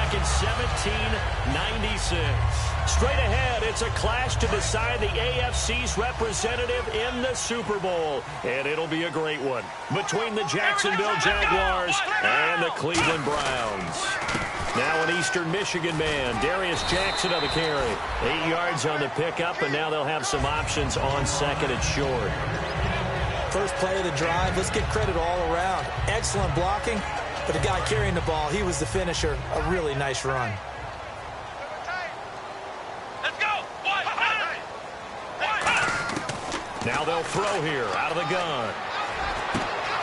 back in 1796. Straight ahead, it's a clash to decide the AFC's representative in the Super Bowl. And it'll be a great one between the Jacksonville Jaguars and the Cleveland Browns. Now an Eastern Michigan man, Darius Jackson on the carry. 8 yards on the pickup, and now they'll have some options on second and short. First play of the drive, let's get credit all around. Excellent blocking, but the guy carrying the ball, he was the finisher. A really nice run. Now they'll throw here out of the gun.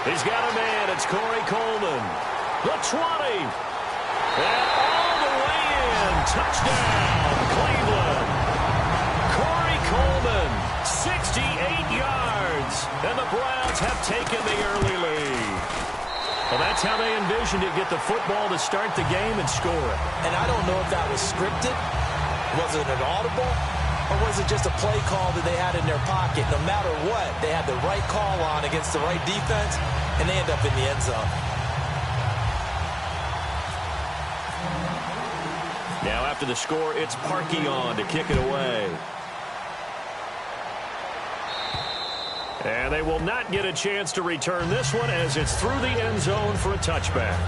He's got a man. It's Corey Coleman. The 20. And all the way in. Touchdown, Cleveland. Corey Coleman, 68 yards. And the Browns have taken the early lead. Well, that's how they envisioned it. Get the football to start the game and score it. And I don't know if that was scripted. Was it an audible? Or was it just a play call that they had in their pocket? No matter what, they had the right call on against the right defense, and they end up in the end zone. Now after the score, it's Parkey on to kick it away. And they will not get a chance to return this one as it's through the end zone for a touchback.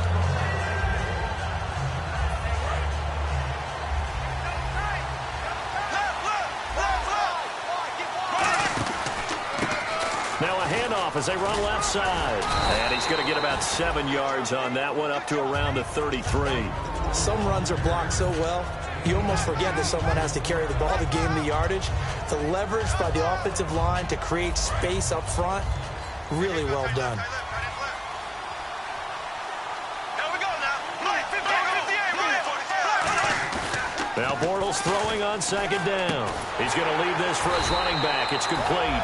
As they run left side. And he's going to get about 7 yards on that one, up to around the 33. Some runs are blocked so well, you almost forget that someone has to carry the ball to gain the yardage. The leverage by the offensive line to create space up front, really well done. Now Bortles throwing on second down. He's going to leave this for his running back. It's complete.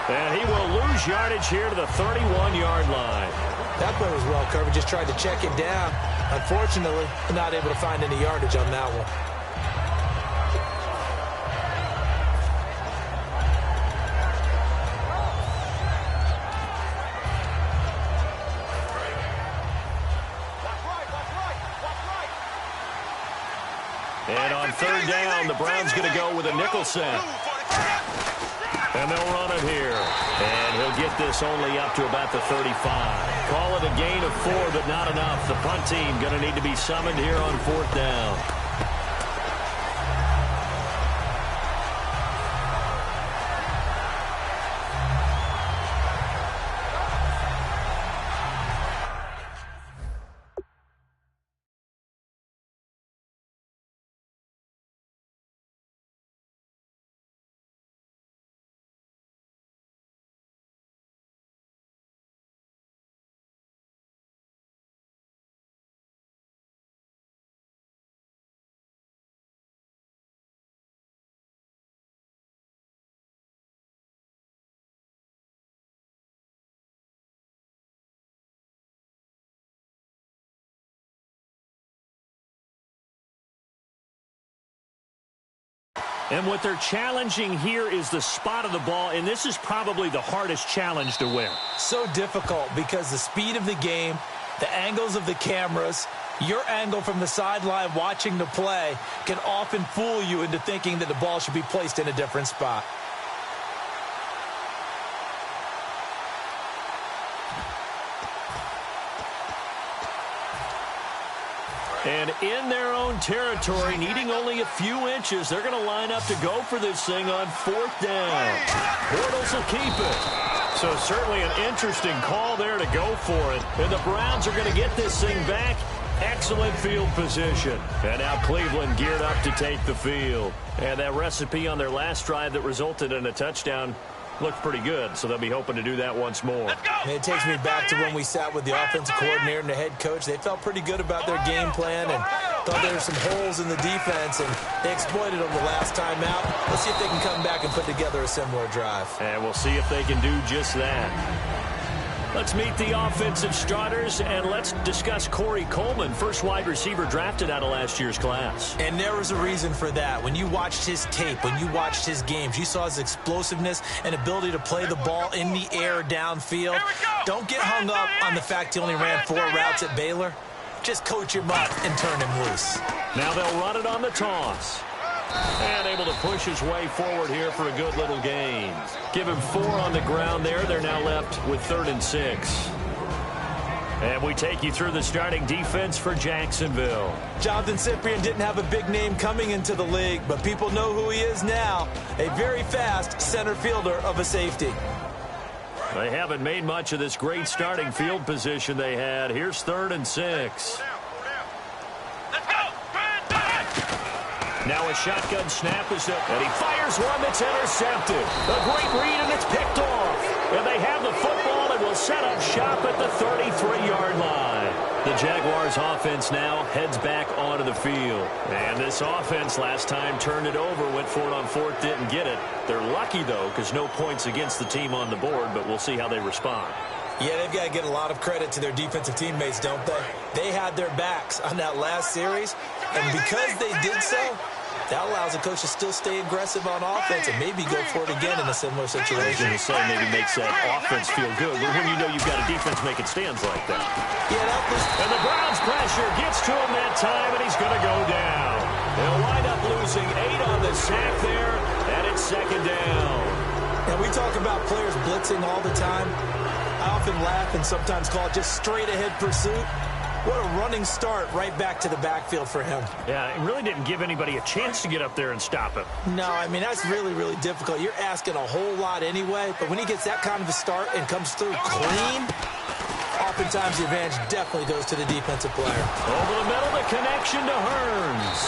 And he will lose yardage here to the 31-yard line. That play was well covered. Just tried to check it down. Unfortunately, not able to find any yardage on that one. And on third down, the Browns going to go with a nickel set. And they'll run it here. And he'll get this only up to about the 35. Call it a gain of 4, but not enough. The punt team going to need to be summoned here on fourth down. And what they're challenging here is the spot of the ball, and this is probably the hardest challenge to win. So difficult because the speed of the game, the angles of the cameras, your angle from the sideline watching the play can often fool you into thinking that the ball should be placed in a different spot. And in their own territory, needing only a few inches, they're going to line up to go for this thing on fourth down. Bortles will keep it. So certainly an interesting call there to go for it. And the Browns are going to get this thing back. Excellent field position. And now Cleveland geared up to take the field. And that recipe on their last drive that resulted in a touchdown looked pretty good, so they'll be hoping to do that once more. And it takes me back to when we sat with the offensive coordinator and the head coach. They felt pretty good about their game plan and thought there were some holes in the defense, and they exploited them the last time out. Let's see if they can come back and put together a similar drive. And we'll see if they can do just that. Let's meet the offensive starters, and let's discuss Corey Coleman, first wide receiver drafted out of last year's class. And there was a reason for that. When you watched his tape, when you watched his games, you saw his explosiveness and ability to play the ball in the air downfield. Don't get hung up on the fact he only ran 4 routes at Baylor. just coach him up and turn him loose. Now they'll run it on the toss. And able to push his way forward here for a good little gain. Give him 4 on the ground there. They're now left with 3rd and 6. And we take you through the starting defense for Jacksonville. Jonathan Cyprien didn't have a big name coming into the league, but people know who he is now. A very fast center fielder of a safety. They haven't made much of this great starting field position they had. Here's 3rd and 6. Now a shotgun snap is up, and he fires one that's intercepted. A great read, and it's picked off. And they have the football and will set up shop at the 33-yard line. The Jaguars offense now heads back onto the field. And this offense last time turned it over, went for it on 4th, didn't get it. They're lucky, though, because no points against the team on the board, but we'll see how they respond. Yeah, they've got to get a lot of credit to their defensive teammates, don't they? They had their backs on that last series, and because they did so, that allows the coach to still stay aggressive on offense and maybe go for it again in a similar situation. I was going to say maybe makes that offense feel good, but when you know you've got a defense making stands like that. Yeah, that was... And the Browns' pressure gets to him that time, and he's going to go down. They'll wind up losing 8 on the sack there, and it's 2nd down. And we talk about players blitzing all the time. I often laugh and sometimes call it just straight-ahead pursuit. What a running start right back to the backfield for him. Yeah, it really didn't give anybody a chance to get up there and stop him. No, I mean, that's really, really difficult. You're asking a whole lot anyway, but when he gets that kind of a start and comes through clean, oftentimes the advantage definitely goes to the defensive player. Over the middle, the connection to Hearns.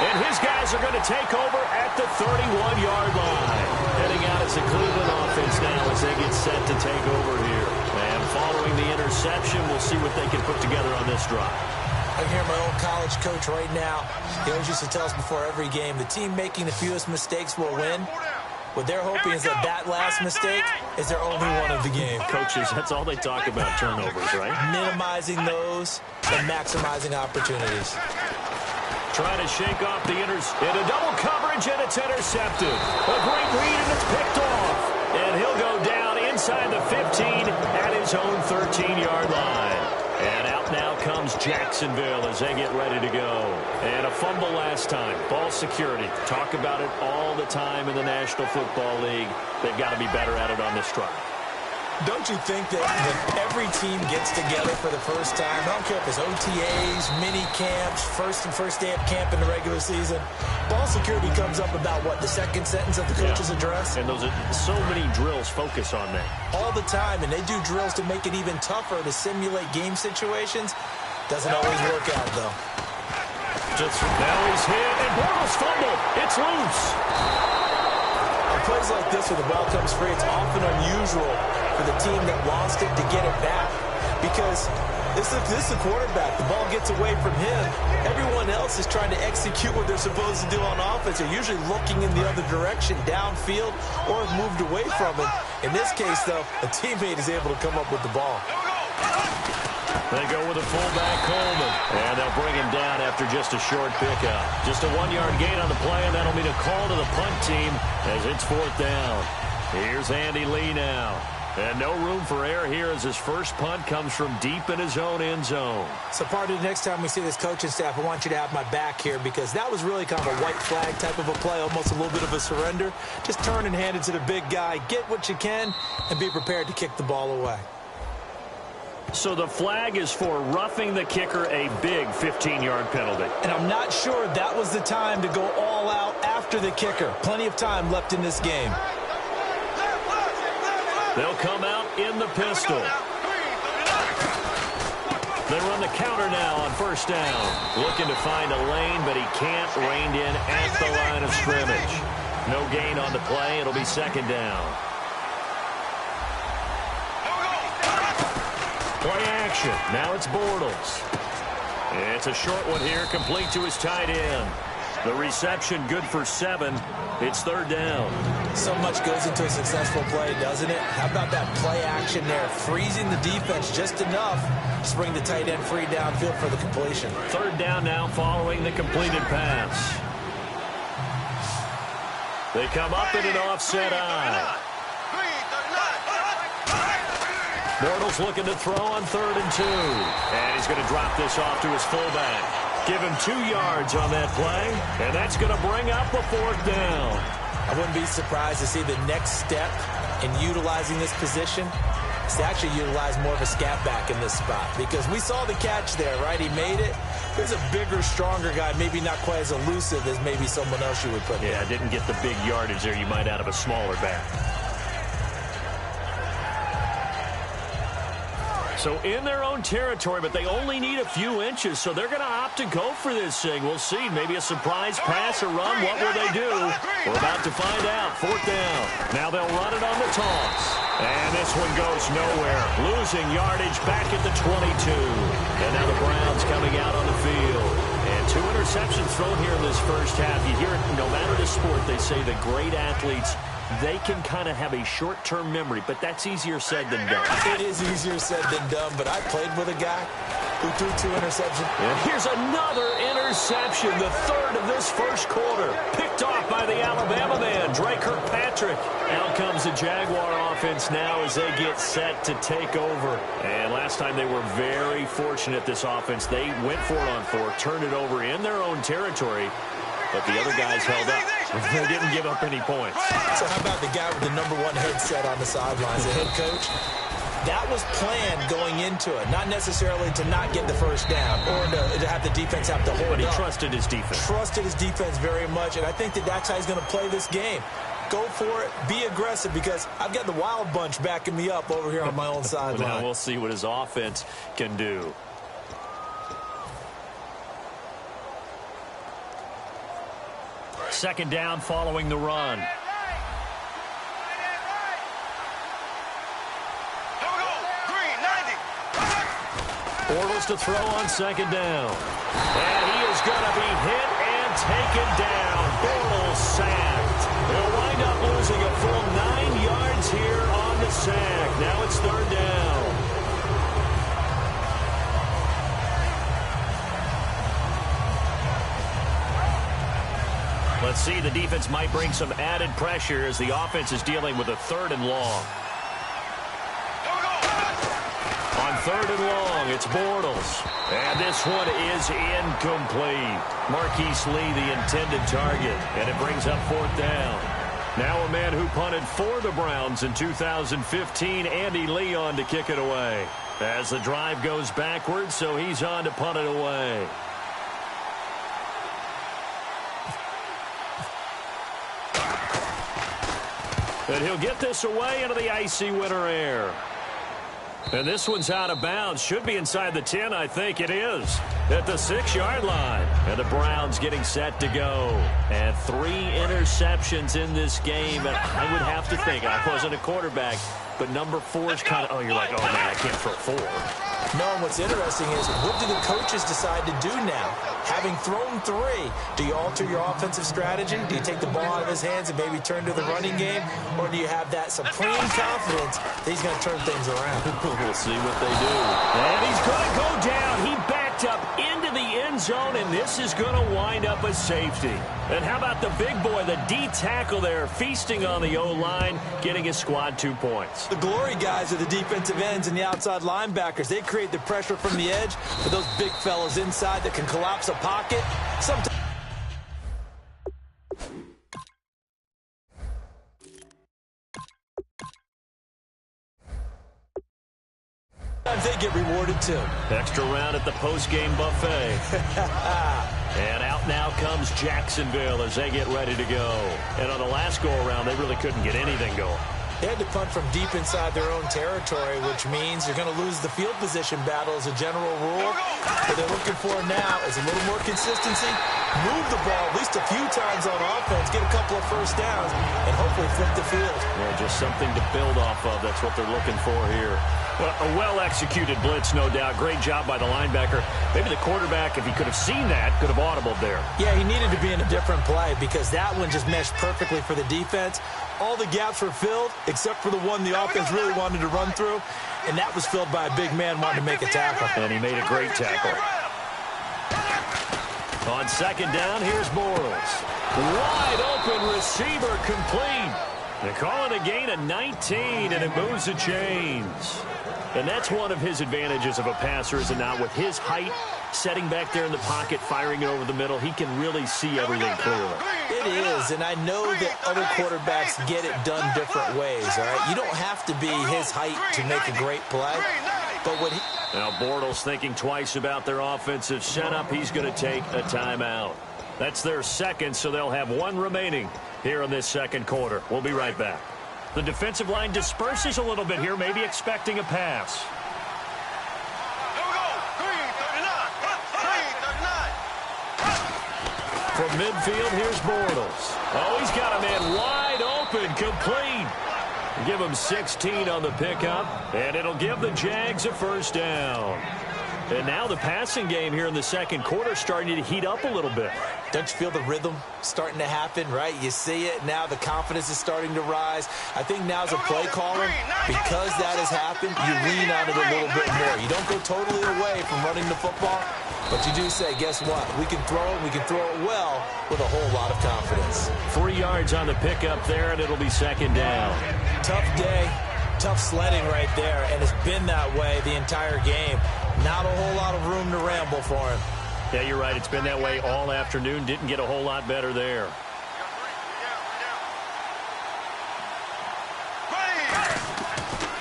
And his guys are going to take over at the 31-yard line. Heading out as the Cleveland offense now as they get set to take over here. And following the interception, we'll see what they can put together on this drive. I hear my old college coach right now. He always used to tell us before every game, the team making the fewest mistakes will win. What they're hoping is that last mistake is their only one of the game. Coaches, that's all they talk about, turnovers, right? Minimizing those and maximizing opportunities. Trying to shake off the into double coverage, and it's intercepted. A great read, and it's picked off. And he'll go down inside the 15 at his own 13-yard line. And out now comes Jacksonville as they get ready to go. And a fumble last time. Ball security. Talk about it all the time in the National Football League. They've got to be better at it on this drive. Don't you think that when every team gets together for the first time, I don't care if it's OTAs, mini camps, first day of camp in the regular season, ball security comes up about, what, the second sentence of the coach's address? And those are so many drills focus on that. All the time, and they do drills to make it even tougher to simulate game situations. Doesn't always work out, though. Now he's hit, and Bortles fumbled. It's loose. On plays like this where the ball comes free, it's often unusual for the team that lost it to get it back. Because this is the quarterback. The ball gets away from him. Everyone else is trying to execute what they're supposed to do on offense. They're usually looking in the other direction, downfield, or have moved away from it. In this case, though, a teammate is able to come up with the ball. They go with a fullback, Coleman. And they'll bring him down after just a short pickup. Just a 1-yard gain on the play, and that'll mean a call to the punt team as it's 4th down. Here's Andy Lee now. And no room for error here as his first punt comes from deep in his own end zone. So, partner, next time we see this coaching staff, I want you to have my back here because that was really kind of a white flag type of a play, almost a little bit of a surrender. Just turn and hand it to the big guy, get what you can, and be prepared to kick the ball away. So the flag is for roughing the kicker, a big 15-yard penalty. And I'm not sure that was the time to go all out after the kicker. Plenty of time left in this game. They'll come out in the pistol. They run the counter now on first down. Looking to find a lane, but he can't. Reined in at the line of scrimmage. No gain on the play. It'll be 2nd down. Play action. Now it's Bortles. It's a short one here, complete to his tight end. The reception good for 7. It's 3rd down. So much goes into a successful play, doesn't it? How about that play action there? Freezing the defense just enough to bring the tight end free downfield for the completion. 3rd down now following the completed pass. They come up in an offset eye. Bortles looking to throw on 3rd and 2. And he's going to drop this off to his fullback. Give him 2 yards on that play, and that's going to bring up a 4th down. I wouldn't be surprised to see the next step in utilizing this position is to actually utilize more of a scat back in this spot, because we saw the catch there, right? He made it. There's a bigger, stronger guy, maybe not quite as elusive as maybe someone else you would put in. Yeah, didn't get the big yardage there you might out of a smaller back. So in their own territory, but they only need a few inches, so they're going to opt to go for this thing. We'll see. Maybe a surprise pass or run. What will they do? We're about to find out. 4th down. Now they'll run it on the toss. And this one goes nowhere. Losing yardage back at the 22. And now the Browns coming out on the field. And 2 interceptions thrown here in this first half. You hear it, no matter the sport, they say the great athletes, they can kind of have a short-term memory, but that's easier said than done. It is easier said than done, but I played with a guy who threw 2 interceptions. And here's another interception, the 3rd of this first quarter. Picked off by the Alabama man, Dre Kirkpatrick. Out comes the Jaguar offense now as they get set to take over. And last time they were very fortunate, this offense. They went for it on 4, turned it over in their own territory, but the other guys held up. They didn't give up any points. So how about the guy with the #1 headset on the sidelines, the head coach? That was planned going into it, not necessarily to not get the first down or to have the defense have to hold But he up. trusted his defense. Trusted his defense very much, and I think that's how he's going to play this game. Go for it. Be aggressive, because I've got the Wild Bunch backing me up over here on my own sideline. Now we'll see what his offense can do. Second down following the run. Bortles to throw on 2nd down. And he is going to be hit and taken down. Bortles sacked. They'll wind up losing a full 9 yards here on the sack. Now it's 3rd down. Let's see, the defense might bring some added pressure as the offense is dealing with a 3rd and long. On 3rd and long, it's Bortles. And this one is incomplete. Marquise Lee, the intended target, and it brings up 4th down. Now a man who punted for the Browns in 2015, Andy Lee, on to kick it away. As the drive goes backwards, so he's on to punt it away. And he'll get this away into the icy winter air. And this one's out of bounds. Should be inside the 10, I think it is. At the 6-yard line. And the Browns getting set to go. And 3 interceptions in this game. And I would have to think, I wasn't a quarterback, but number 4 is kind of, you're like, oh, man, I can't throw 4. No, and what's interesting is, what do the coaches decide to do now? Having thrown 3, do you alter your offensive strategy? Do you take the ball out of his hands and maybe turn to the running game? Or do you have that supreme confidence that he's going to turn things around? We'll see what they do. And he's going to go down. He backed up into the end zone, and this is going to wind up a safety. And how about the big boy, the D tackle there, feasting on the O-line, getting his squad 2 points. The glory guys are the defensive ends and the outside linebackers. They create the pressure from the edge for those big fellas inside that can collapse a pocket. Sometimes they get rewarded too. Extra round at the post-game buffet. And out now comes Jacksonville as they get ready to go. And on the last go-around, they really couldn't get anything going. They had to punt from deep inside their own territory, which means you're going to lose the field position battle as a general rule. What they're looking for now is a little more consistency, move the ball at least a few times on offense, get a couple of first downs, and hopefully flip the field. Well, just something to build off of. That's what they're looking for here. Well, a well-executed blitz, no doubt. Great job by the linebacker. Maybe the quarterback, if he could have seen that, could have audibled there. Yeah, he needed to be in a different play because that one just meshed perfectly for the defense. All the gaps were filled except for the one the offense really wanted to run through, and that was filled by a big man wanting to make a tackle. And he made a great tackle. On 2nd down, here's Bortles. Wide open receiver complete. They call it a gain of 19, and it moves the chains. And that's one of his advantages of a passer, is it not? With his height, setting back there in the pocket, firing it over the middle, he can really see everything clearly. It is, and I know that other quarterbacks get it done different ways, all right? You don't have to be his height to make a great play, but what he... Now Bortles thinking twice about their offensive setup. He's going to take a timeout. That's their second, so they'll have one remaining here in this second quarter. We'll be right back. The defensive line disperses a little bit here, maybe expecting a pass. From midfield, here's Bortles. Oh, he's got a man wide open, complete. Give him 16 on the pickup, and it'll give the Jags a first down. And now the passing game here in the second quarter starting to heat up a little bit. Don't you feel the rhythm starting to happen, right? You see it. Now the confidence is starting to rise. I think now as a play caller, because that has happened, you lean on it a little bit more. You don't go totally away from running the football, but you do say, guess what? We can throw it. We can throw it well with a whole lot of confidence. 3 yards on the pickup there, and it'll be second down. Tough day, tough sledding right there, and it's been that way the entire game. Not a whole lot of room to ramble for him. Yeah, you're right. It's been that way all afternoon. Didn't get a whole lot better there.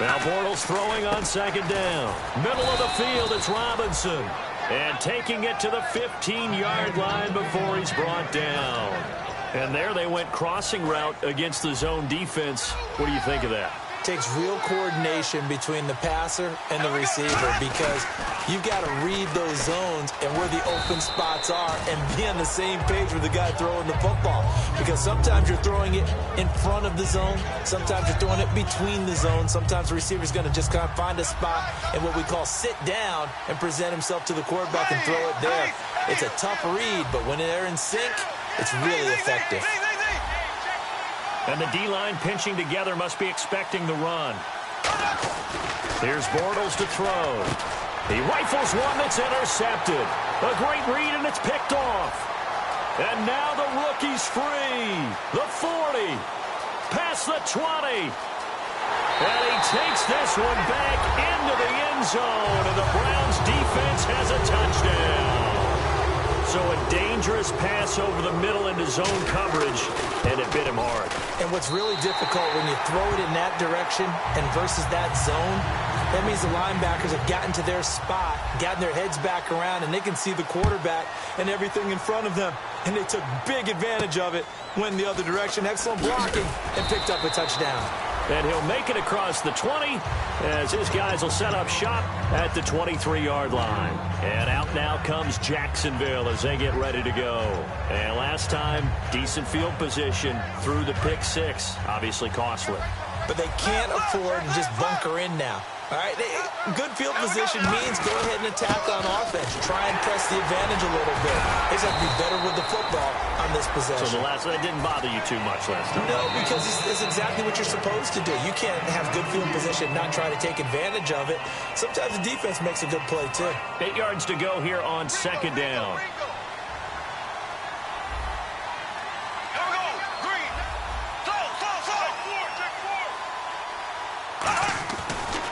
Now Bortles throwing on second down. Middle of the field, it's Robinson. And taking it to the 15-yard line before he's brought down. And there they went crossing route against the zone defense. What do you think of that? Takes real coordination between the passer and the receiver, because you've got to read those zones and where the open spots are and be on the same page with the guy throwing the football. Because sometimes you're throwing it in front of the zone. Sometimes you're throwing it between the zones. Sometimes the receiver's going to just kind of find a spot and what we call sit down and present himself to the quarterback and throw it there. It's a tough read, but when they're in sync, it's really effective. And the D-line pinching together, must be expecting the run. Here's Bortles to throw. He rifles one that's intercepted. A great read, and it's picked off. And now the rookie's free. The 40. Past the 20. And he takes this one back into the end zone. And the Browns defense has a touchdown. So a dangerous pass over the middle into zone coverage, and it bit him hard. And what's really difficult when you throw it in that direction and versus that zone, that means the linebackers have gotten to their spot, gotten their heads back around, and they can see the quarterback and everything in front of them. And they took big advantage of it, went the other direction, excellent blocking, and picked up a touchdown. And he'll make it across the 20 as his guys will set up shop at the 23-yard line. And out now comes Jacksonville as they get ready to go. And last time, decent field position through the pick six. Obviously costly. But they can't afford to just bunker in now. All right, good field position means go ahead and attack on offense. Try and press the advantage a little bit. They just have to be better with the football on this possession. So that didn't bother you too much last time? No, because it's exactly what you're supposed to do. You can't have good field position, not try to take advantage of it. Sometimes the defense makes a good play, too. 8 yards to go here on second down.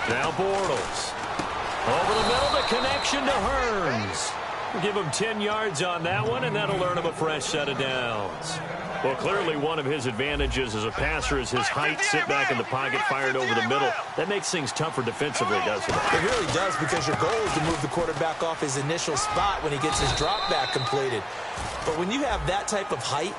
Now Bortles. Over the middle, the connection to Hearns. We'll give him 10 yards on that one, and that'll earn him a fresh set of downs. Well, clearly one of his advantages as a passer is his height, sit back in the pocket, fired over the middle. That makes things tougher defensively, doesn't it? It really does, because your goal is to move the quarterback off his initial spot when he gets his drop back completed. But when you have that type of height,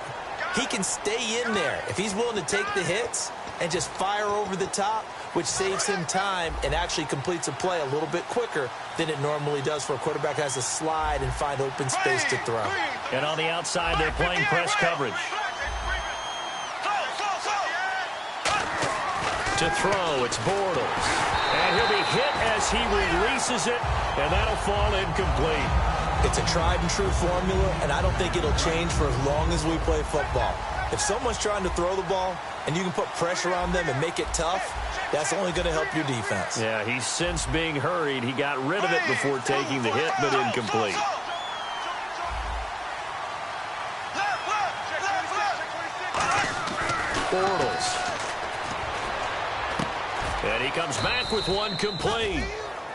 he can stay in there. If he's willing to take the hits and just fire over the top, which saves him time and actually completes a play a little bit quicker than it normally does for a quarterback who has to slide and find open space to throw. And on the outside, they're playing press coverage. To throw, it's Bortles. And he'll be hit as he releases it, and that'll fall incomplete. It's a tried-and-true formula, and I don't think it'll change for as long as we play football. If someone's trying to throw the ball and you can put pressure on them and make it tough, that's only going to help your defense. Yeah, he's since being hurried. He got rid of it before taking the hit, but incomplete. Bortles. And he comes back with one complete.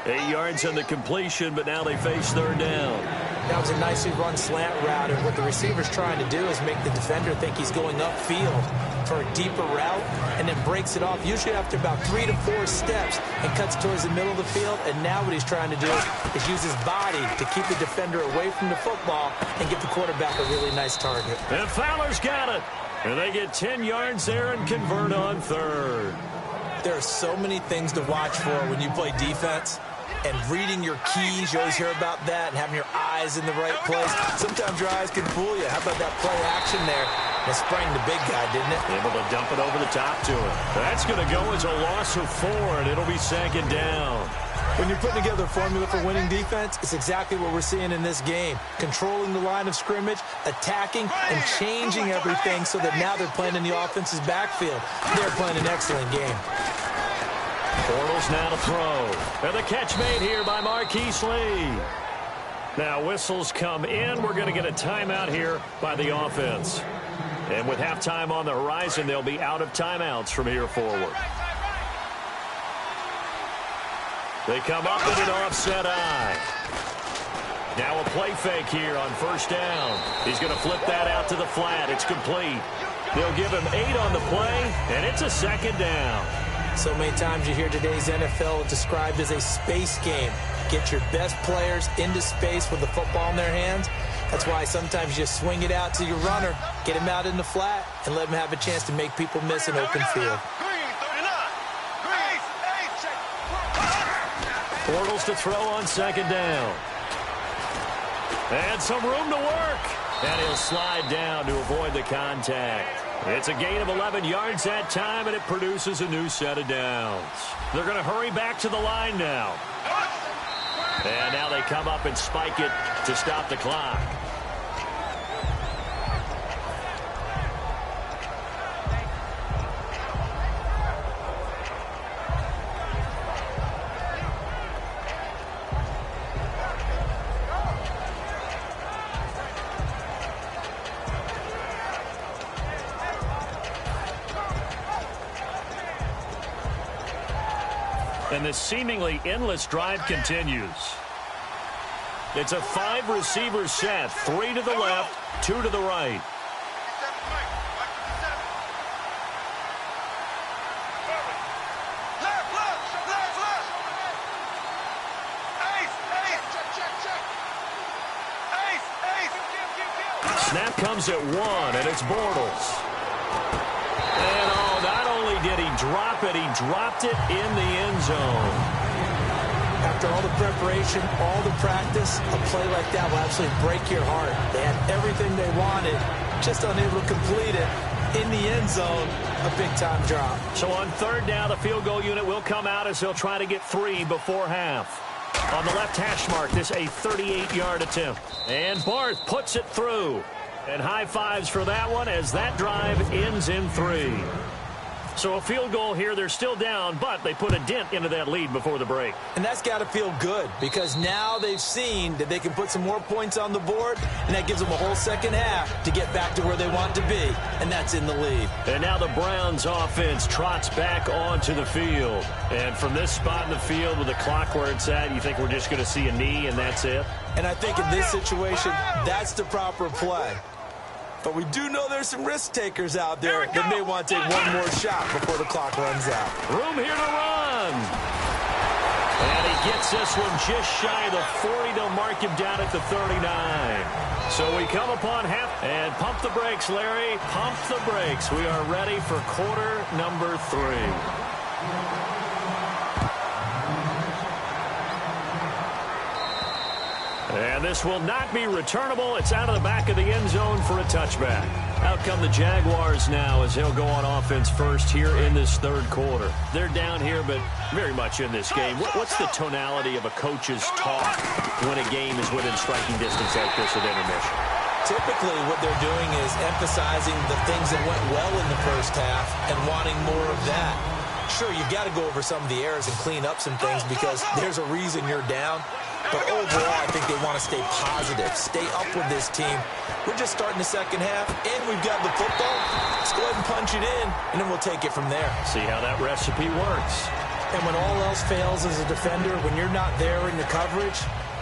8 yards on the completion, but now they face third down. That was a nicely run slant route, and what the receiver's trying to do is make the defender think he's going upfield for a deeper route, and then breaks it off, usually after about 3 to 4 steps, and cuts towards the middle of the field. And now what he's trying to do is use his body to keep the defender away from the football and give the quarterback a really nice target. And Fowler's got it. And they get 10 yards there and convert on third. There are so many things to watch for when you play defense. And reading your keys, you always hear about that, and having your eyes in the right place. Sometimes your eyes can fool you. How about that play action there? It sprang the big guy, didn't it? Able to dump it over the top to him. That's going to go as a loss of 4, and it'll be second down. When you're putting together a formula for winning defense, it's exactly what we're seeing in this game. Controlling the line of scrimmage, attacking, and changing everything so that now they're playing in the offense's backfield. They're playing an excellent game. Bortles now to throw. And the catch made here by Marquise Lee. Now whistles come in. We're going to get a timeout here by the offense. And with halftime on the horizon, they'll be out of timeouts from here forward. They come up with an offset eye. Now a play fake here on first down. He's going to flip that out to the flat. It's complete. They'll give him 8 on the play, and it's a second down. So many times you hear today's NFL described as a space game. Get your best players into space with the football in their hands. That's why sometimes you swing it out to your runner, get him out in the flat, and let him have a chance to make people miss an open field. Bortles to throw on second down. And some room to work. And he'll slide down to avoid the contact. It's a gain of 11 yards that time, and it produces a new set of downs. They're going to hurry back to the line now. And now they come up and spike it to stop the clock. And this seemingly endless drive continues. It's a 5-receiver set, 3 to the left, 2 to the right. Snap comes at 1, and it's Bortles. And not only did he drop it, he dropped it in the end zone. After all the preparation, all the practice, a play like that will absolutely break your heart. They had everything they wanted, just unable to complete it. In the end zone, a big-time drop. So on third down, the field goal unit will come out as they'll try to get 3 before half. On the left hash mark, this a 38-yard attempt. And Barth puts it through. And high fives for that one as that drive ends in 3. So a field goal here. They're still down, but they put a dent into that lead before the break. And that's got to feel good because now they've seen that they can put some more points on the board, and that gives them a whole second half to get back to where they want to be, and that's in the lead. And now the Browns offense trots back onto the field. And from this spot in the field with the clock where it's at, you think we're just going to see a knee and that's it? And I think in this situation, that's the proper play. But we do know there's some risk takers out there that may want to take one more shot before the clock runs out. Room here to run. And he gets this one just shy of the 40. They'll mark him down at the 39. So we come upon half. And pump the brakes, Larry. Pump the brakes. We are ready for quarter number 3. And this will not be returnable. It's out of the back of the end zone for a touchback. Out come the Jaguars now as they'll go on offense first here in this third quarter. They're down here, but very much in this game. What's the tonality of a coach's talk when a game is within striking distance like this at intermission? Typically, what they're doing is emphasizing the things that went well in the first half and wanting more of that. Sure, you've got to go over some of the errors and clean up some things because there's a reason you're down. But overall, I think they want to stay positive, stay up with this team. We're just starting the second half, and we've got the football. Let's go ahead and punch it in, and then we'll take it from there. See how that recipe works. And when all else fails as a defender, when you're not there in the coverage,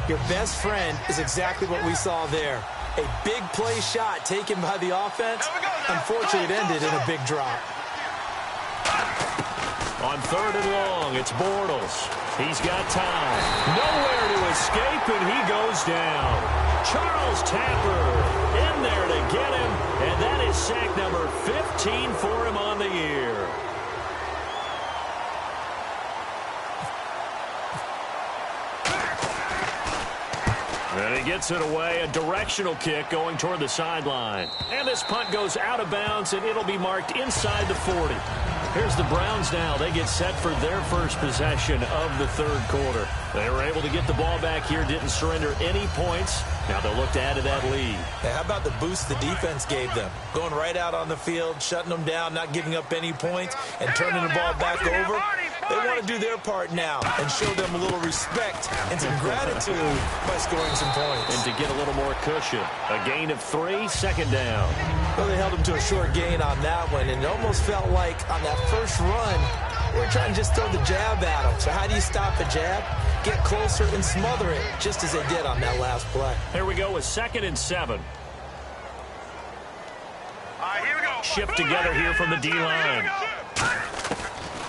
your best friend is exactly what we saw there. A big play shot taken by the offense. Unfortunately, it ended in a big drop. On 3rd and long, it's Bortles. He's got time. Nowhere to escape, and he goes down. Charles Tapper in there to get him, and that is sack number 15 for him on the year. And he gets it away, a directional kick going toward the sideline. And this punt goes out of bounds, and it'll be marked inside the 40. Here's the Browns now. They get set for their first possession of the 3rd quarter. They were able to get the ball back here, didn't surrender any points. Now they'll look to add to that lead. Hey, how about the boost the defense gave them? Going right out on the field, shutting them down, not giving up any points, and turning the ball back over. They want to do their part now and show them a little respect and some gratitude by scoring some points. And to get a little more cushion. A gain of 3, 2nd down. Well, they held them to a short gain on that one, and it almost felt like on that first run, we were trying to just throw the jab at them. So how do you stop a jab? Get closer and smother it, just as they did on that last play. Here we go with 2nd and 7. Here we go. Shift together here from the D-line.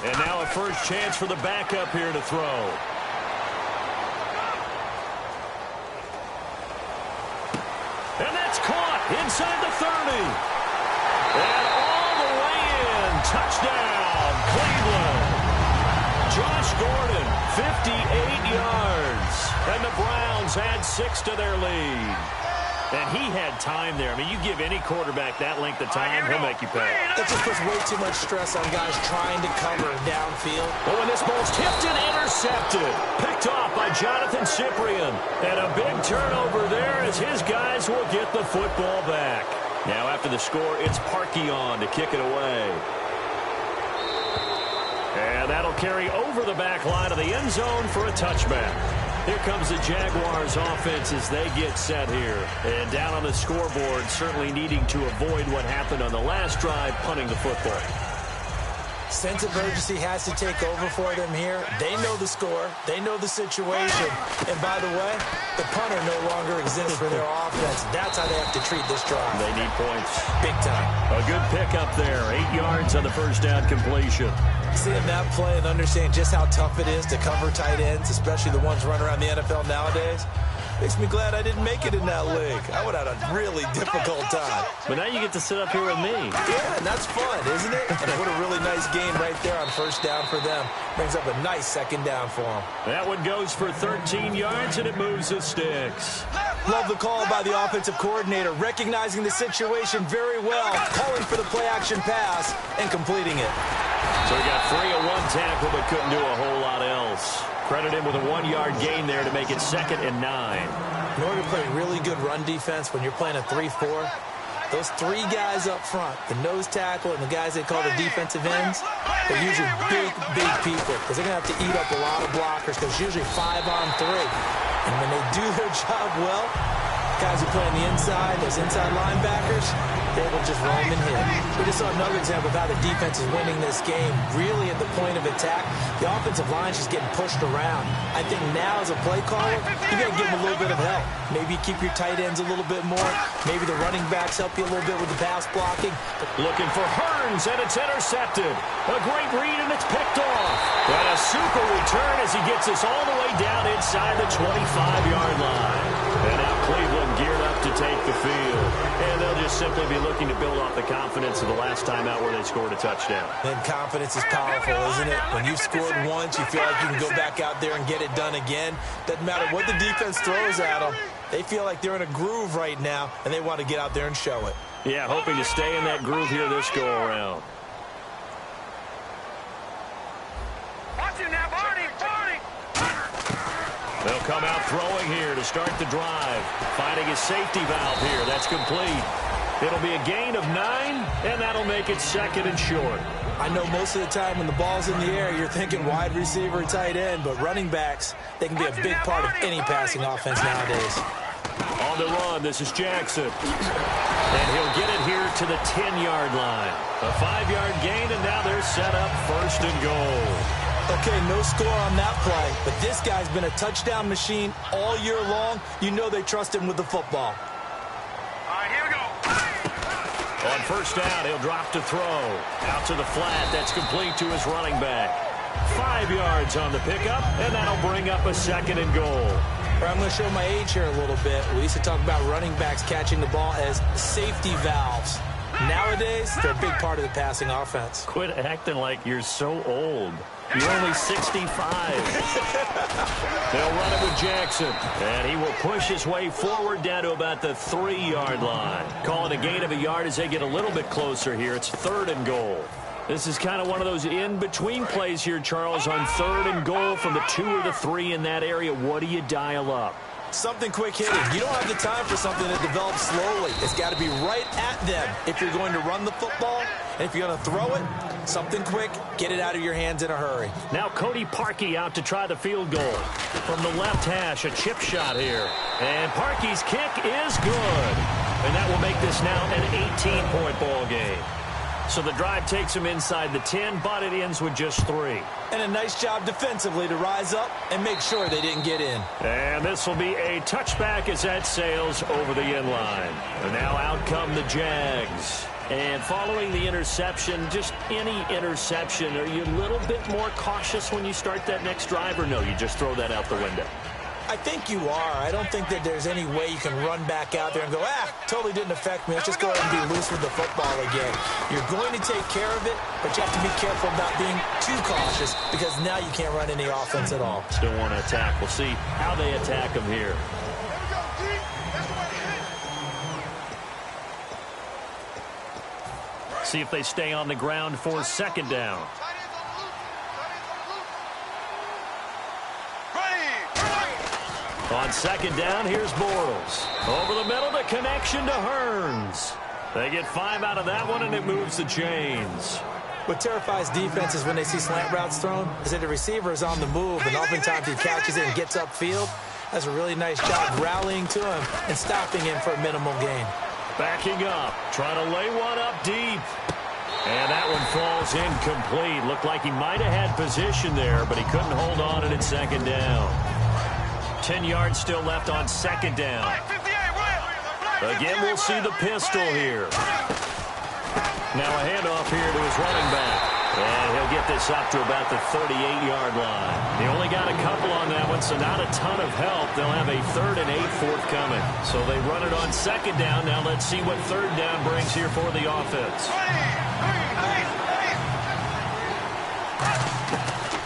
And now a first chance for the backup here to throw. And that's caught inside the 30. And all the way in. Touchdown, Cleveland. Josh Gordon, 58 yards. And the Browns add 6 to their lead. And he had time there. I mean, you give any quarterback that length of time, he'll make you pay. That just puts way too much stress on guys trying to cover downfield. Oh, and this ball's tipped and intercepted. Picked off by Jonathan Cyprien. And a big turnover there as his guys will get the football back. Now after the score, it's Parkey on to kick it away. And that'll carry over the back line of the end zone for a touchback. Here comes the Jaguars offense as they get set here. And down on the scoreboard, certainly needing to avoid what happened on the last drive, punting the football. Sense of urgency has to take over for them here. They know the score. They know the situation. And by the way, the punter no longer exists for their offense. That's how they have to treat this drive. They need points. Big time. A good pickup there. 8 yards on the first down completion. Seeing that play and understand just how tough it is to cover tight ends, especially the ones running around the NFL nowadays, makes me glad I didn't make it in that league. I would have had a really difficult time. But now you get to sit up here with me. Yeah, and that's fun, isn't it? And what a really nice game right there on first down for them. Brings up a nice 2nd down for them. That one goes for 13 yards, and it moves the sticks. Love the call by the offensive coordinator, recognizing the situation very well, calling for the play-action pass, and completing it. So he got 3 on 1 tackle, but couldn't do a whole lot else. Credit him with a 1-yard gain there to make it 2nd and 9. In order to play really good run defense when you're playing a 3-4, those 3 guys up front, the nose tackle and the guys they call the defensive ends, they're usually big people because they're going to have to eat up a lot of blockers because it's usually 5 on 3. And when they do their job well, guys who play on the inside, those inside linebackers, they will just roam and hit. We just saw another example of how the defense is winning this game. Really at the point of attack, the offensive line is just getting pushed around. I think now as a play caller, you got to give them a little bit of help. Maybe keep your tight ends a little bit more. Maybe the running backs help you a little bit with the pass blocking. Looking for Hearns, and it's intercepted. A great read, and it's picked off. And a super return as he gets us all the way down inside the 25-yard line. And now Cleveland geared up to take the field. And they'll just simply be looking to build off the confidence of the last time out where they scored a touchdown. And confidence is powerful, isn't it? When you've scored once, you feel like you can go back out there and get it done again. Doesn't matter what the defense throws at them. They feel like they're in a groove right now, and they want to get out there and show it. Yeah, hoping to stay in that groove here this go-around. Watch him now, Barney. They'll come out throwing here to start the drive. Finding his safety valve here. That's complete. It'll be a gain of 9, and that'll make it 2nd and short. I know most of the time when the ball's in the air, you're thinking wide receiver, tight end, but running backs, they can be a big part of any passing offense nowadays. On the run, this is Jackson. And he'll get it here to the 10-yard line. A 5-yard gain, and now they're set up 1st and goal. Okay, no score on that play, but this guy's been a touchdown machine all year long. You know they trust him with the football. All right, here we go. On first down, he'll drop to throw. Out to the flat, that's complete to his running back. 5 yards on the pickup, and that'll bring up a 2nd and goal. I'm going to show my age here a little bit. We used to talk about running backs catching the ball as safety valves. Nowadays, they're a big part of the passing offense. Quit acting like you're so old. You're only 65. They'll run it with Jackson, and he will push his way forward down to about the 3-yard line. Calling a gain of a yard as they get a little bit closer here. It's 3rd and goal. This is kind of one of those in-between plays here, Charles, on 3rd and goal from the 2 or the 3 in that area. What do you dial up? Something quick hitting. You don't have the time for something that develops slowly. It's got to be right at them if you're going to run the football. And if you're going to throw it, something quick, get it out of your hands in a hurry. Now Cody Parkey out to try the field goal. From the left hash, a chip shot here. And Parkey's kick is good. And that will make this now an 18-point ball game. So the drive takes him inside the 10, but it ends with just 3. And a nice job defensively to rise up and make sure they didn't get in. And this will be a touchback as that sails over the end line. And now out come the Jags. And following the interception, just any interception, are you a little bit more cautious when you start that next drive, or no, you just throw that out the window? I think you are. I don't think that there's any way you can run back out there and go, totally didn't affect me. Let's just go ahead and be loose with the football again. You're going to take care of it, but you have to be careful about being too cautious because now you can't run any offense at all. Still want to attack. We'll see how they attack him here. See if they stay on the ground for 2nd down. On 2nd down, here's Bortles. Over the middle, the connection to Hearns. They get 5 out of that one, and it moves the chains. What terrifies defenses when they see slant routes thrown is that the receiver is on the move, and oftentimes he catches it and gets upfield. Does a really nice job rallying to him and stopping him for a minimal gain. Backing up, trying to lay one up deep. And that one falls incomplete. Looked like he might have had position there, but he couldn't hold on, and it's 2nd down. 10 yards still left on 2nd down. Again, we'll see the pistol here. Now a handoff here to his running back. And he'll get this up to about the 38-yard line. He only got a couple on that one, so not a ton of help. They'll have a 3rd and 8 forthcoming. So they run it on 2nd down. Now let's see what 3rd down brings here for the offense.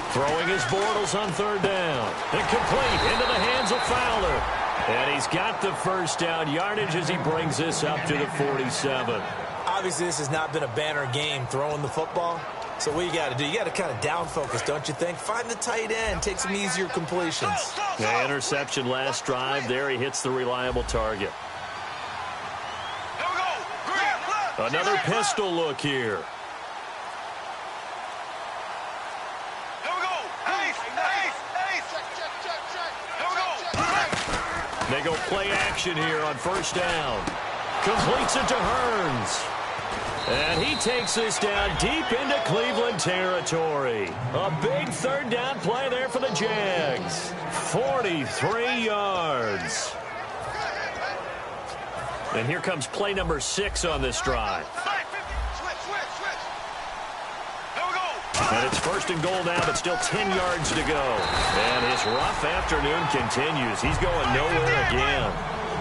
Throwing his Bortles on 3rd down. Incomplete into the hands of Fowler. And he's got the 1st down yardage as he brings this up to the 47. Obviously, this has not been a banner game throwing the football. So what you got to do, you got to kind of down focus, don't you think? Find the tight end, take some easier completions. The interception last drive. There he hits the reliable target. Another pistol look here. They go play action here on 1st down. Completes it to Hearns. And he takes this down deep into Cleveland territory. A big 3rd down play there for the Jags. 43 yards. And here comes play number 6 on this drive. And it's 1st and goal now, but still 10 yards to go. And his rough afternoon continues. He's going nowhere again.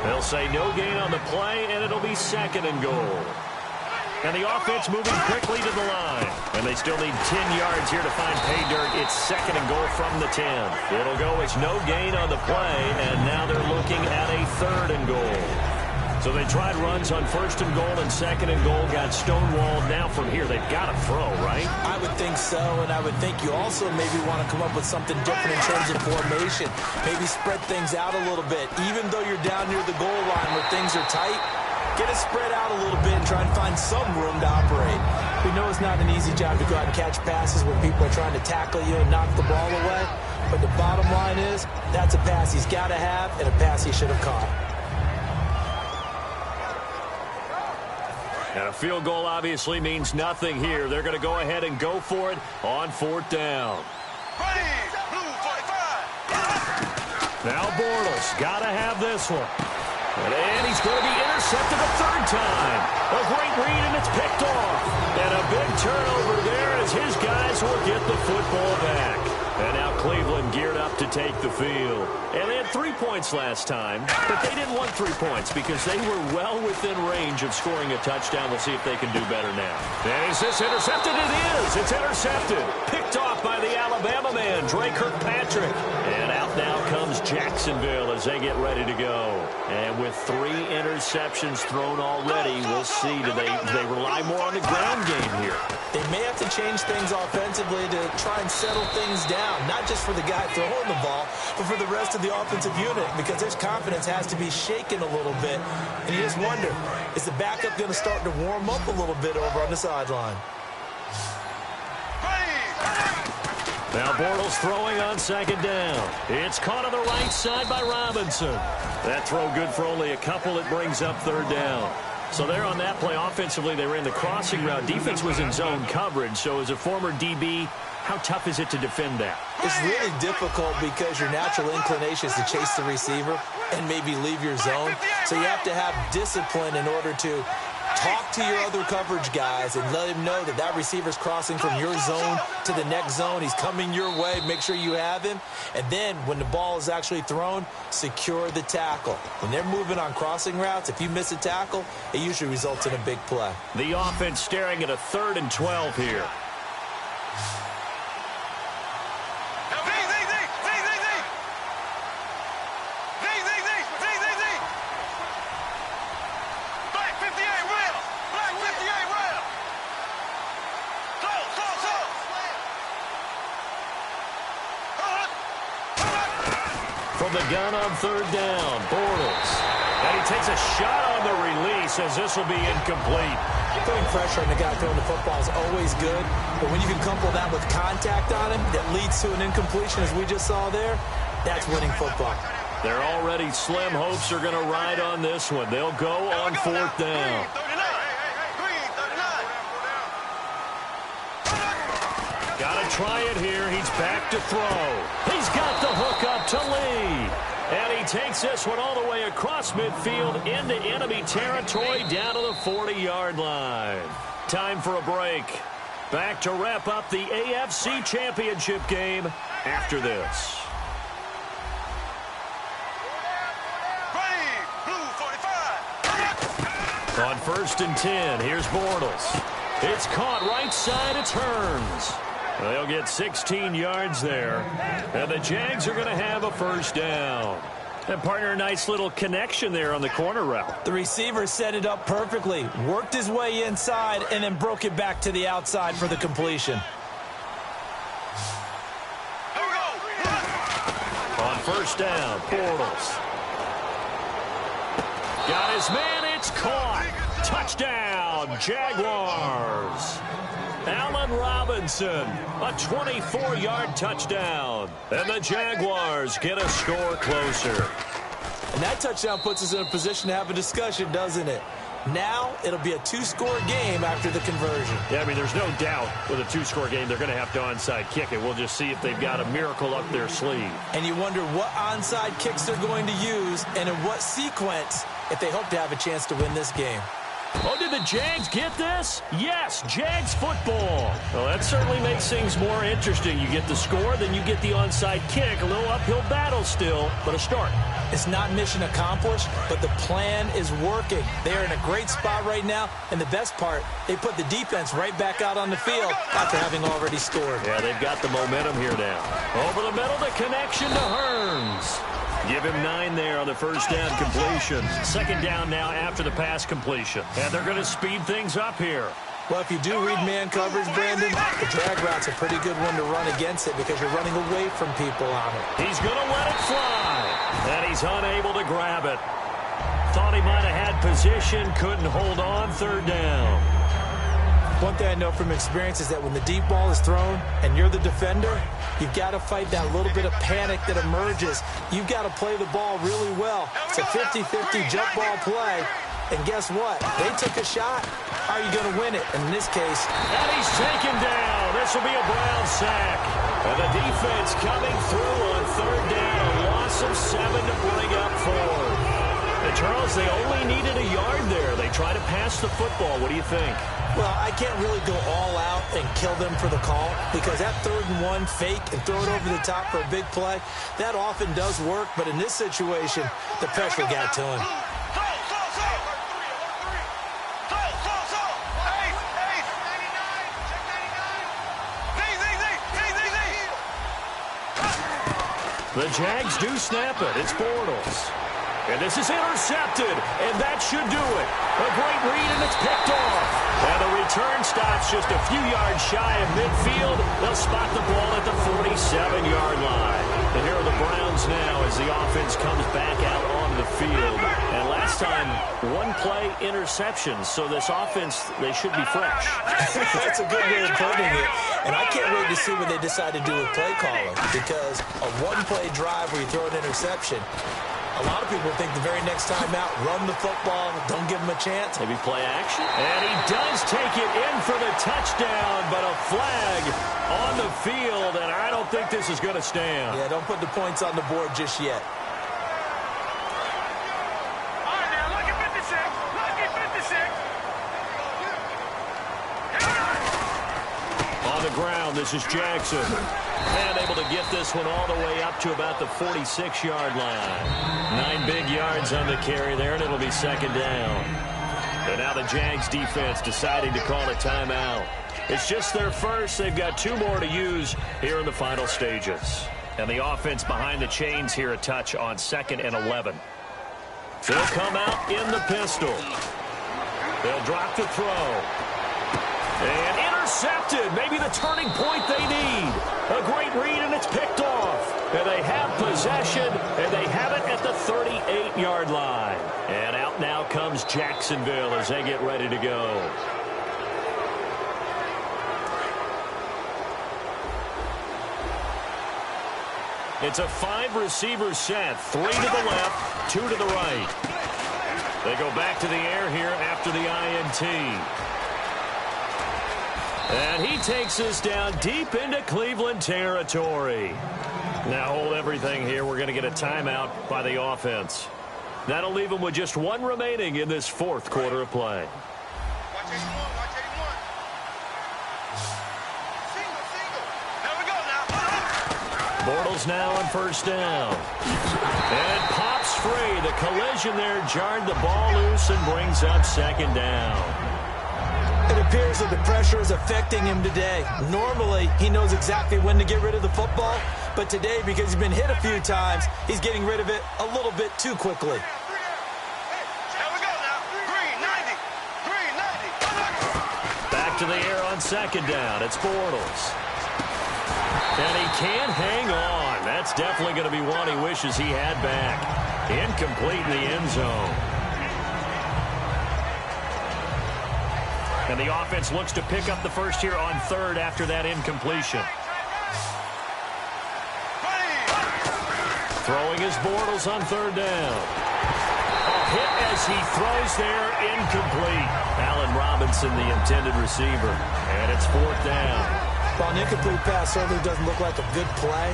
They'll say no gain on the play, and it'll be 2nd and goal. And the offense moving quickly to the line. And they still need 10 yards here to find pay dirt. It's 2nd and goal from the 10. It'll go as no gain on the play, and now they're looking at a 3rd and goal. So they tried runs on 1st and goal and 2nd and goal, got stonewalled. Now from here, they've got to throw, right? I would think so, and I would think you also maybe want to come up with something different in terms of formation. Maybe spread things out a little bit. Even though you're down near the goal line where things are tight, get it spread out a little bit and try and find some room to operate. We know it's not an easy job to go out and catch passes when people are trying to tackle you and knock the ball away. But the bottom line is, that's a pass he's got to have and a pass he should have caught. And a field goal obviously means nothing here. They're going to go ahead and go for it on 4th down. Now Bortles got to have this one. And he's going to be intercepted a third time. A great read, and it's picked off. And a big turnover there as his guys will get the football back. And now Cleveland geared up to take the field. And they had 3 points last time, but they didn't want 3 points because they were well within range of scoring a touchdown. We'll see if they can do better now. And is this intercepted? It is. It's intercepted. Picked off by the Alabama man, Dre Kirkpatrick. And out now comes Jacksonville as they get ready to go. And with 3 interceptions thrown already, we'll see. Do they rely more on the ground game here? They may have to change things offensively to try and settle things down, not just for the guy throwing the ball, but for the rest of the offensive unit, because their confidence has to be shaken a little bit. And you just wonder, is the backup going to start to warm up a little bit over on the sideline? Now Bortles throwing on second down. It's caught on the right side by Robinson. That throw good for only a couple. It brings up third down. So there on that play, offensively, they ran the crossing route. Defense was in zone coverage. So as a former DB, how tough is it to defend that? It's really difficult because your natural inclination is to chase the receiver and maybe leave your zone. So you have to have discipline in order to talk to your other coverage guys and let him know that that receiver's crossing from your zone to the next zone. He's coming your way. Make sure you have him. And then when the ball is actually thrown, secure the tackle. When they're moving on crossing routes, if you miss a tackle, it usually results in a big play. The offense staring at a 3rd and 12 here. From the gun on 3rd down, Bortles. And he takes a shot on the release as this will be incomplete. Putting pressure on the guy throwing the football is always good, but when you can couple that with contact on him that leads to an incompletion, as we just saw there, that's winning football. Their already slim hopes are going to ride on this one. They'll go on 4th down. Got to try it here. He's back to throw. He's got the hook up to Lee. And he takes this one all the way across midfield into enemy territory down to the 40-yard line. Time for a break. Back to wrap up the AFC Championship game after this. On 1st and 10, here's Bortles. It's caught right side, it turns. They'll get 16 yards there. And the Jags are going to have a 1st down. And partner, a nice little connection there on the corner route. The receiver set it up perfectly, worked his way inside, and then broke it back to the outside for the completion. On 1st down, Bortles. Got his man, it's caught. Touchdown, Jaguars. Allen Robinson, a 24-yard touchdown. And the Jaguars get a score closer. And that touchdown puts us in a position to have a discussion, doesn't it? Now it'll be a 2-score game after the conversion. Yeah, I mean, there's no doubt with a 2-score game they're going to have to onside kick it. We'll just see if they've got a miracle up their sleeve. And you wonder what onside kicks they're going to use and in what sequence if they hope to have a chance to win this game. Oh, did the Jags get this? Yes, Jags football. Well, that certainly makes things more interesting. You get the score, then you get the onside kick. A little uphill battle still, but a start. It's not mission accomplished, but the plan is working. They are in a great spot right now, and the best part, they put the defense right back out on the field after having already scored. Yeah, they've got the momentum here now. Over the middle, the connection to Hearns. Give him 9 there on the 1st down completion. 2nd down now after the pass completion. And they're going to speed things up here. Well, if you do read man coverage, Brandon, the drag route's a pretty good one to run against it because you're running away from people on it. He's going to let it fly. And he's unable to grab it. Thought he might have had position, couldn't hold on. 3rd down. One thing I know from experience is that when the deep ball is thrown and you're the defender, you've got to fight that little bit of panic that emerges. You've got to play the ball really well. It's a 50-50 jump ball play. And guess what? They took a shot. How are you going to win it? And in this case... And he's taken down. This will be a Brown sack. And the defense coming through on 3rd down. A lot loss of 7 to bring up 4. And Charles, they only needed a yard there. They try to pass the football. What do you think? Well, I can't really go all out and kill them for the call because that 3rd and 1 fake and throw it over the top for a big play, that often does work. But in this situation, the pressure got to him. The Jags do snap it. It's Bortles. And this is intercepted, and that should do it. A great read, and it's picked off. And the return stops just a few yards shy of midfield. They'll spot the ball at the 47-yard line. And here are the Browns now as the offense comes back out onto the field. And last time, 1-play interception. So this offense, they should be fresh. That's a good way of putting it. And I can't wait to see what they decide to do with play calling because a 1-play drive where you throw an interception, a lot of people think the very next time out, run the football, don't give them a chance. Maybe play action. And he does take it in for the touchdown, but a flag on the field, and I don't think this is going to stand. Yeah, don't put the points on the board just yet. All right, now, look at 56. Look at 56. On the ground, this is Jackson. And able to get this one all the way up to about the 46-yard line. 9 big yards on the carry there, and it'll be 2nd down. And now the Jags defense deciding to call a timeout. It's just their first. They've got 2 more to use here in the final stages. And the offense behind the chains here a touch on 2nd and 11. They'll come out in the pistol. They'll drop the throw. And intercepted. Maybe the turning point they need. A great read, and it's picked off. And they have possession, and they have it at the 38-yard line. And out now comes Jacksonville as they get ready to go. It's a 5-receiver set. 3 to the left, 2 to the right. They go back to the air here after the INT. And he takes us down deep into Cleveland territory. Now hold everything here. We're going to get a timeout by the offense. That'll leave them with just 1 remaining in this 4th quarter of play. Watch 81, watch 81. Single. There we go now. Bortles now on 1st down. And pops free. The collision there jarred the ball loose and brings up 2nd down. It appears that the pressure is affecting him today. Normally, he knows exactly when to get rid of the football, but today, because he's been hit a few times, he's getting rid of it a little bit too quickly. There we go now. Green 90. Green 90. Back to the air on 2nd down. It's Bortles. And he can't hang on. That's definitely going to be one he wishes he had back. Incomplete in the end zone. And the offense looks to pick up the first here on 3rd after that incompletion. Throwing his Bortles on 3rd down. A hit as he throws there, incomplete. Allen Robinson, the intended receiver. And it's 4th down. While an incomplete pass certainly doesn't look like a good play,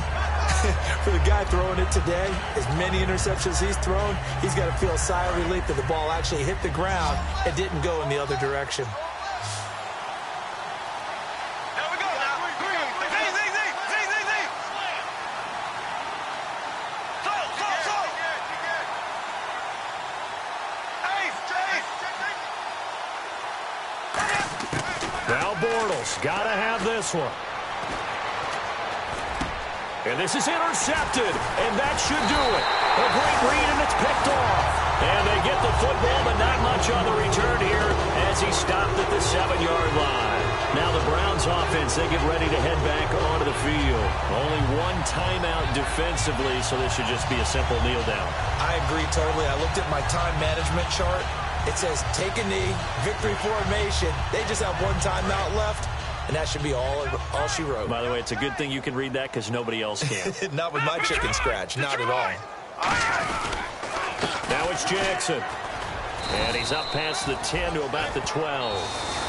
for the guy throwing it today, as many interceptions he's thrown, he's got to feel a sigh of relief that the ball actually hit the ground and didn't go in the other direction. Now Bortles, got to have this one. And this is intercepted, and that should do it. A great read, and it's picked off. And they get the football, but not much on the return here as he stopped at the 7-yard line. Now the Browns offense, they get ready to head back onto the field. Only 1 timeout defensively, so this should just be a simple kneel down. I agree totally. I looked at my time management chart. It says take a knee, victory formation. They just have 1 timeout left, and that should be all she wrote. By the way, it's a good thing you can read that because nobody else can. Not with my chicken scratch. Not at all. Now it's Jackson. And he's up past the 10 to about the 12.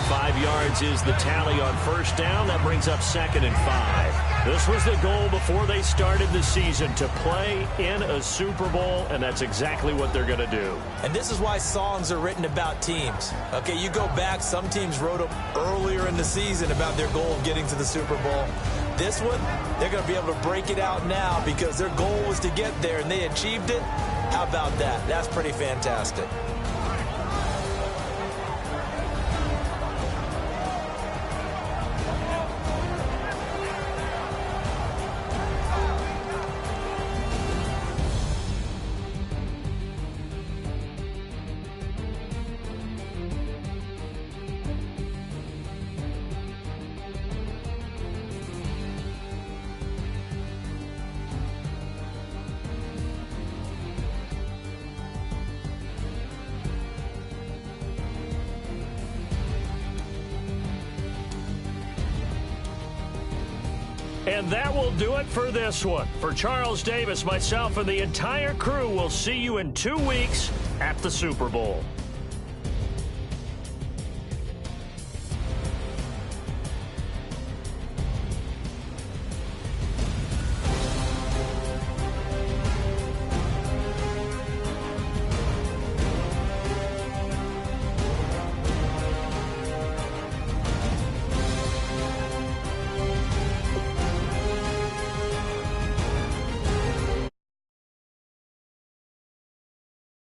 5 yards is the tally on 1st down. That brings up 2nd and 5. This was the goal before they started the season, to play in a Super Bowl, and that's exactly what they're going to do. And this is why songs are written about teams. Okay, you go back, some teams wrote them earlier in the season about their goal of getting to the Super Bowl. This one, they're going to be able to break it out now because their goal was to get there, and they achieved it. How about that? That's pretty fantastic. And that will do it for this one. For Charles Davis, myself, and the entire crew, we'll see you in 2 weeks at the Super Bowl.